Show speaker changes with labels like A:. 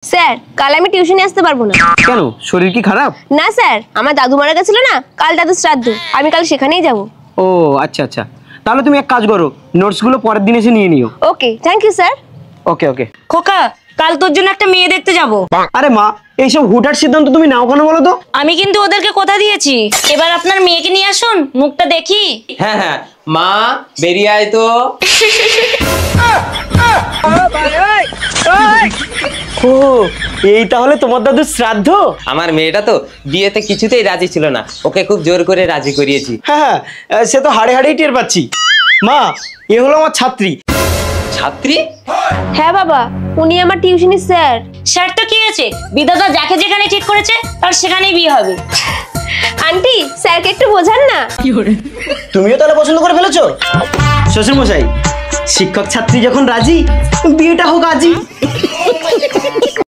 A: Sir কাল আমি টিউশনে আসতে পারবো না।
B: কেন, শরীর কি খারাপ?
A: না স্যার, আমার দাদু মারা গেছিল না, কাল দাদু শ্রাদ্ধ, আমি কাল সেখানেই যাব।
B: ও আচ্ছা আচ্ছা, তাহলে তুমি এক কাজ করো, নোটসগুলো পরের দিন এসে নিয়ে নিও।
A: ওকে, থ্যাংক ইউ স্যার।
B: ওকে ওকে।
C: খোকা, কাল তোর জন্য একটা মেয়ে দেখতে যাব।
B: আরে মা, এইসব হুটহাট সিদ্ধান্ত তুমি নাও কেন বলো তো?
C: আমি কিন্তু ওদেরকে কথা দিয়েছি, এবার আপনার মেয়েকে নিয়ে আসুন, মুখটা দেখি।
D: হ্যাঁ হ্যাঁ মা, বেরিয়ে আয় তো।
B: ও, এই তাহলে তোমার দাদুর শ্রাদ্ধ?
D: আমার মেয়েটা তো বিয়েতে কিছুতেই রাজি ছিল না, ওকে খুব জোর করে রাজি করিয়েছি।
B: হ্যাঁ হ্যাঁ, সে তো হাড়ে হাড়েই টের পাচ্ছি। মা, এ হলো আমার ছাত্রী।
D: ছাত্রী?
A: হ্যাঁ বাবা, উনি আমার টিউশনের স্যার।
C: স্যার তো কি আছে, বিধাতা যাকে যেখানে ঠিক করেছে তার সেখানেই বিয়ে হবে।
A: আন্টি, স্যারকে একটু বোঝান না।
B: তুমিও তাহলে পছন্দ করে ফেলেছো? শ্বশুর মশাই, শিক্ষক ছাত্রী যখন রাজি, বিয়েটা হোক আজই।